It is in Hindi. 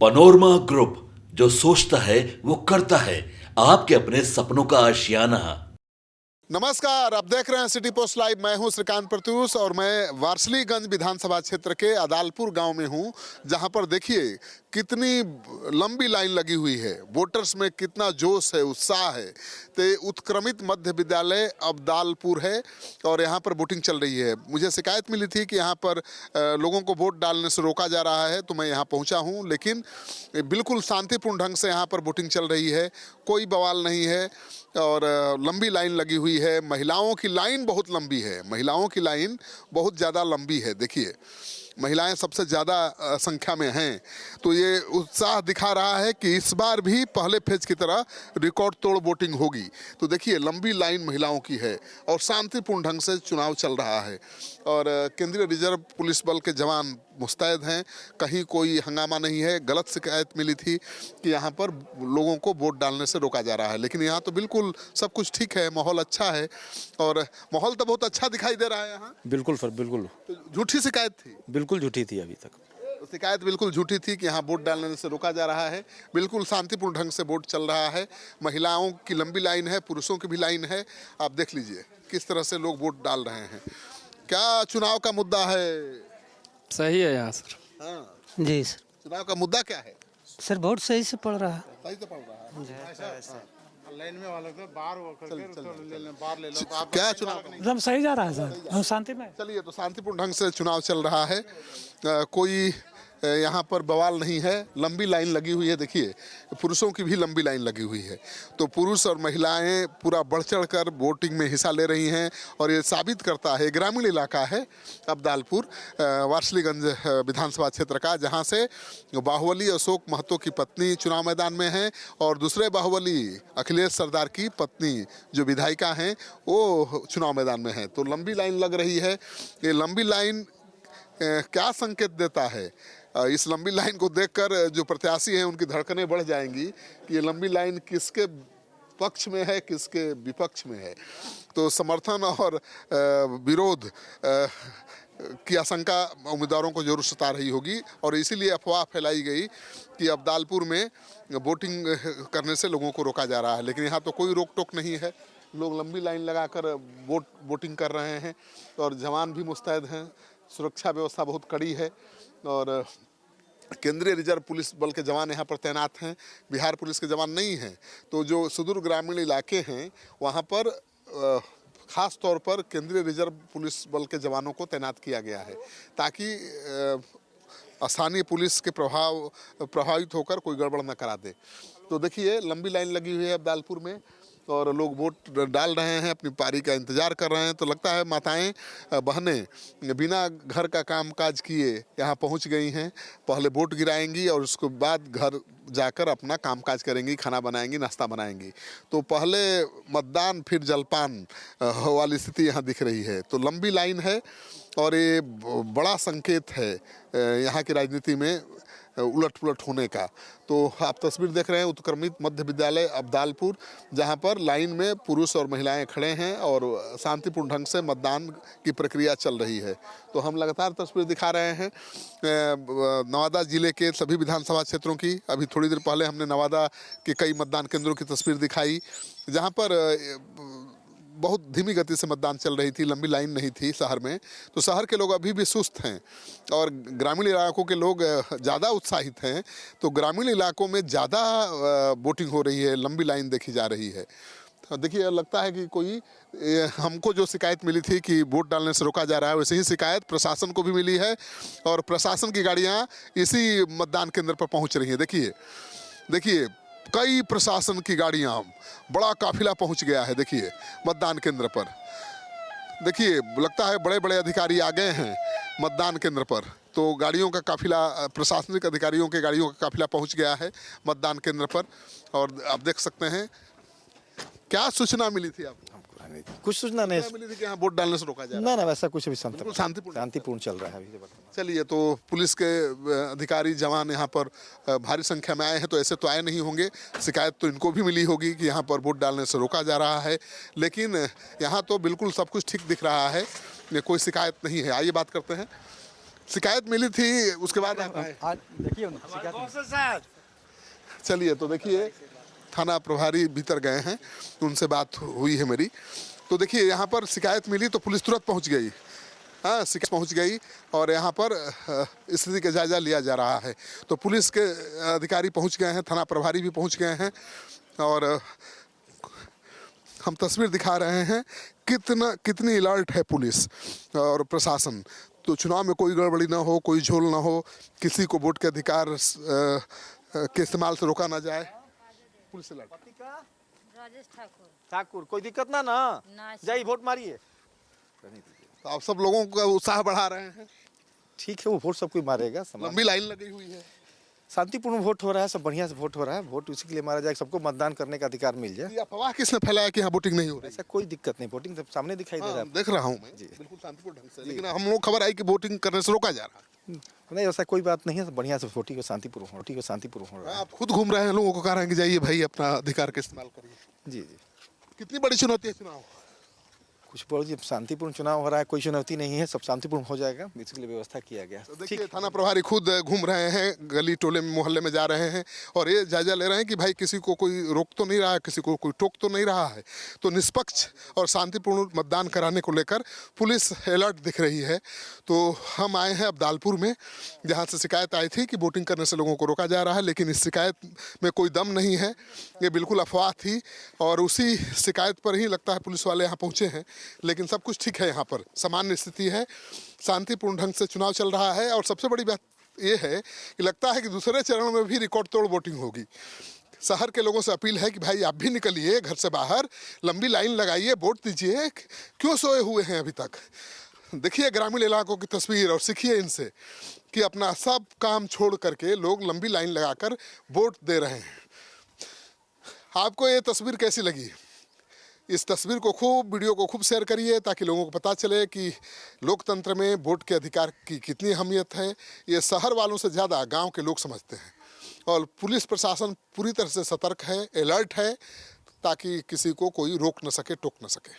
पनोरमा ग्रुप, जो सोचता है वो करता है। आपके अपने सपनों का आशियाना। नमस्कार, आप देख रहे हैं सिटी पोस्ट लाइव। मैं हूं श्रीकांत प्रत्यूष और मैं वारसलीगंज विधानसभा क्षेत्र के अदालपुर गांव में हूं, जहां पर देखिए कितनी लंबी लाइन लगी हुई है। वोटर्स में कितना जोश है, उत्साह है। तो उत्क्रमित मध्य विद्यालय अब्दालपुर है और यहां पर वोटिंग चल रही है। मुझे शिकायत मिली थी कि यहां पर लोगों को वोट डालने से रोका जा रहा है, तो मैं यहां पहुंचा हूं। लेकिन बिल्कुल शांतिपूर्ण ढंग से यहां पर वोटिंग चल रही है, कोई बवाल नहीं है और लंबी लाइन लगी हुई है। महिलाओं की लाइन बहुत लंबी है, महिलाओं की लाइन बहुत ज़्यादा लंबी है। देखिए, महिलाएं सबसे ज़्यादा संख्या में हैं, तो ये उत्साह दिखा रहा है कि इस बार भी पहले फेज की तरह रिकॉर्ड तोड़ वोटिंग होगी। तो देखिए, लंबी लाइन महिलाओं की है और शांतिपूर्ण ढंग से चुनाव चल रहा है और केंद्रीय रिजर्व पुलिस बल के जवान मुस्तैद हैं। कहीं कोई हंगामा नहीं है। गलत शिकायत मिली थी कि यहाँ पर लोगों को वोट डालने से रोका जा रहा है, लेकिन यहाँ तो बिल्कुल सब कुछ ठीक है, माहौल अच्छा है और माहौल तो बहुत अच्छा दिखाई दे रहा है यहाँ। बिल्कुल सर, बिल्कुल। तो झूठी शिकायत थी? बिल्कुल झूठी थी अभी तक। शिकायत बिल्कुल झूठी थी कि यहाँ वोट डालने से रोका जा रहा है। बिल्कुल शांतिपूर्ण ढंग से वोट चल रहा है। महिलाओं की लंबी लाइन है, पुरुषों की भी लाइन है। आप देख लीजिए किस तरह से लोग वोट डाल रहे हैं। क्या चुनाव का मुद्दा है? सही है यहाँ सर। हाँ जी सर। चुनाव का मुद्दा क्या है? सर बहुत सही से पढ़ रहा है। सही से पढ़ रहा है। लाइन में वालों को बाहर वो करके बाहर ले लो। आप क्या चुनाव एकदम सही जा रहा है सर, हम शांति में। चलिए, तो शांतिपूर्ण ढंग से चुनाव चल रहा है। कोई यहाँ पर बवाल नहीं है। लंबी लाइन लगी हुई है। देखिए, पुरुषों की भी लंबी लाइन लगी हुई है। तो पुरुष और महिलाएं पूरा बढ़ चढ़ कर वोटिंग में हिस्सा ले रही हैं और ये साबित करता है, ग्रामीण इलाका है अब्दालपुर, वारसलीगंज विधानसभा क्षेत्र का, जहाँ से बाहुबली अशोक महतो की पत्नी चुनाव मैदान में है और दूसरे बाहुबली अखिलेश सरदार की पत्नी जो विधायिका हैं वो चुनाव मैदान में है। तो लंबी लाइन लग रही है। ये लंबी लाइन क्या संकेत देता है? इस लंबी लाइन को देखकर जो प्रत्याशी हैं उनकी धड़कनें बढ़ जाएंगी कि ये लंबी लाइन किसके पक्ष में है, किसके विपक्ष में है। तो समर्थन और विरोध की आशंका उम्मीदवारों को जरूर सता रही होगी और इसीलिए अफवाह फैलाई गई कि अब्दालपुर में वोटिंग करने से लोगों को रोका जा रहा है। लेकिन यहाँ तो कोई रोक टोक नहीं है। लोग लंबी लाइन लगाकर वोटिंग कर रहे हैं और जवान भी मुस्तैद हैं। सुरक्षा व्यवस्था बहुत कड़ी है और केंद्रीय रिजर्व पुलिस बल के जवान यहाँ पर तैनात हैं। बिहार पुलिस के जवान नहीं हैं। तो जो सुदूर ग्रामीण इलाके हैं वहाँ पर ख़ास तौर पर केंद्रीय रिजर्व पुलिस बल के जवानों को तैनात किया गया है ताकि स्थानीय पुलिस के प्रभावित होकर कोई गड़बड़ न करा दे। तो देखिए, लंबी लाइन लगी हुई है अब्दालपुर में और लोग वोट डाल रहे हैं, अपनी पारी का इंतज़ार कर रहे हैं। तो लगता है माताएं बहनें बिना घर का काम काज किए यहाँ पहुँच गई हैं। पहले वोट गिराएंगी और उसके बाद घर जाकर अपना काम काज करेंगी, खाना बनाएंगी, नाश्ता बनाएंगी। तो पहले मतदान फिर जलपान वाली स्थिति यहाँ दिख रही है। तो लंबी लाइन है और ये बड़ा संकेत है यहाँ की राजनीति में उलट पुलट होने का। तो आप तस्वीर देख रहे हैं उत्क्रमित मध्य विद्यालय अब्दालपुर, जहां पर लाइन में पुरुष और महिलाएं खड़े हैं और शांतिपूर्ण ढंग से मतदान की प्रक्रिया चल रही है। तो हम लगातार तस्वीर दिखा रहे हैं नवादा जिले के सभी विधानसभा क्षेत्रों की। अभी थोड़ी देर पहले हमने नवादा के कई मतदान केंद्रों की तस्वीर दिखाई, जहाँ पर बहुत धीमी गति से मतदान चल रही थी, लंबी लाइन नहीं थी शहर में। तो शहर के लोग अभी भी सुस्त हैं और ग्रामीण इलाकों के लोग ज़्यादा उत्साहित हैं। तो ग्रामीण इलाकों में ज़्यादा वोटिंग हो रही है, लंबी लाइन देखी जा रही है। तो देखिए, लगता है कि कोई हमको जो शिकायत मिली थी कि वोट डालने से रोका जा रहा है, वैसे ही शिकायत प्रशासन को भी मिली है और प्रशासन की गाड़ियाँ इसी मतदान केंद्र पर पहुँच रही हैं। देखिए कई प्रशासन की गाड़ियां, बड़ा काफिला पहुंच गया है। देखिए मतदान केंद्र पर, देखिए लगता है बड़े बड़े अधिकारी आ गए हैं मतदान केंद्र पर। तो गाड़ियों का काफिला, प्रशासनिक अधिकारियों के गाड़ियों का काफिला पहुंच गया है मतदान केंद्र पर और आप देख सकते हैं। क्या सूचना मिली थी आपको? कुछ सूचना नहीं मिली थी कि यहाँ वोट डालने से रोका जा रहा है? ना वैसा कुछ भी शांतिपूर्ण चल रहा है अभी। चलिए, तो पुलिस के अधिकारी जवान यहाँ पर भारी संख्या में आए हैं, तो ऐसे तो आए नहीं होंगे। शिकायत तो इनको भी मिली होगी कि यहाँ पर वोट डालने से रोका जा रहा है, लेकिन यहाँ तो बिल्कुल सब कुछ ठीक दिख रहा है, कोई शिकायत नहीं है। आइए बात करते हैं। शिकायत मिली थी, उसके बाद आप आए। चलिए, तो देखिए थाना प्रभारी भीतर गए हैं, उनसे बात हुई है मेरी। तो देखिए यहाँ पर शिकायत मिली तो पुलिस तुरंत पहुँच गई। हाँ, शिकायत पहुँच गई और यहाँ पर स्थिति का जायजा लिया जा रहा है। तो पुलिस के अधिकारी पहुँच गए हैं, थाना प्रभारी भी पहुँच गए हैं और हम तस्वीर दिखा रहे हैं कितनी अलर्ट है पुलिस और प्रशासन। तो चुनाव में कोई गड़बड़ी ना हो, कोई झोल ना हो, किसी को वोट के अधिकार के इस्तेमाल से रोका ना जाए। Police alert. राजेश ठाकुर। ठाकुर, कोई दिक्कत ना जाइए वोट मारिए। तो आप सब लोगों का उत्साह बढ़ा रहे हैं। ठीक है, वो वोट सब कोई मारेगा। लंबी लाइन लगी हुई है, शांतिपूर्ण वोट हो रहा है, सब बढ़िया से वोट हो रहा है। वोट उसी के लिए मारा जाए, सबको मतदान करने का अधिकार मिल जाए। ये अफवाह किसने फैलाया कि यहाँ वोटिंग नहीं हो रही? ऐसा कोई दिक्कत नहीं, वोटिंग सब सामने दिखाई दे रहा हाँ, है। देख रहा हूँ मैं बिल्कुल शांतिपूर्ण ढंग से, लेकिन हम लोग खबर आई कि वोटिंग करने से रोका जा रहा है। नहीं, ऐसा कोई बात नहीं है, सब बढ़िया से वोटिंग को शांतिपूर्ण हो रहा है। आप खुद घूम रहे हैं, लोगों को कह रहे हैं कि जाइए भाई अपना अधिकार का इस्तेमाल करिए। जी जी, कितनी बड़ी चुनौती है चुनाव? कुछ बोलो जी, शांतिपूर्ण चुनाव हो रहा है, कोई चुनौती नहीं है, सब शांतिपूर्ण हो जाएगा, इसके लिए व्यवस्था किया गया। तो देखिए थाना प्रभारी खुद घूम रहे हैं, गली टोले में मोहल्ले में जा रहे हैं और ये जायजा ले रहे हैं कि भाई किसी को कोई रोक तो नहीं रहा है, किसी को कोई टोक तो नहीं रहा है। तो निष्पक्ष और शांतिपूर्ण मतदान कराने को लेकर पुलिस अलर्ट दिख रही है। तो हम आए हैं अब्दालपुर में, जहाँ से शिकायत आई थी कि वोटिंग करने से लोगों को रोका जा रहा है, लेकिन इस शिकायत में कोई दम नहीं है, ये बिल्कुल अफवाह थी और उसी शिकायत पर ही लगता है पुलिस वाले यहाँ पहुँचे हैं। लेकिन सब कुछ ठीक है, यहाँ पर सामान्य स्थिति है, शांतिपूर्ण ढंग से चुनाव चल रहा है और सबसे बड़ी बात ये है कि लगता है कि दूसरे चरण में भी रिकॉर्ड तोड़ वोटिंग होगी। शहर के लोगों से अपील है कि भाई आप भी निकलिए घर से बाहर, लंबी लाइन लगाइए, वोट दीजिए। क्यों सोए हुए हैं अभी तक? देखिए ग्रामीण इलाकों की तस्वीर और सीखिए इनसे कि अपना सब काम छोड़ करके लोग लंबी लाइन लगाकर वोट दे रहे हैं। आपको ये तस्वीर कैसी लगी? इस तस्वीर को वीडियो को खूब शेयर करिए ताकि लोगों को पता चले कि लोकतंत्र में वोट के अधिकार की कितनी अहमियत है। ये शहर वालों से ज़्यादा गांव के लोग समझते हैं और पुलिस प्रशासन पूरी तरह से सतर्क है, अलर्ट है, ताकि किसी को कोई रोक न सके, टोक न सके।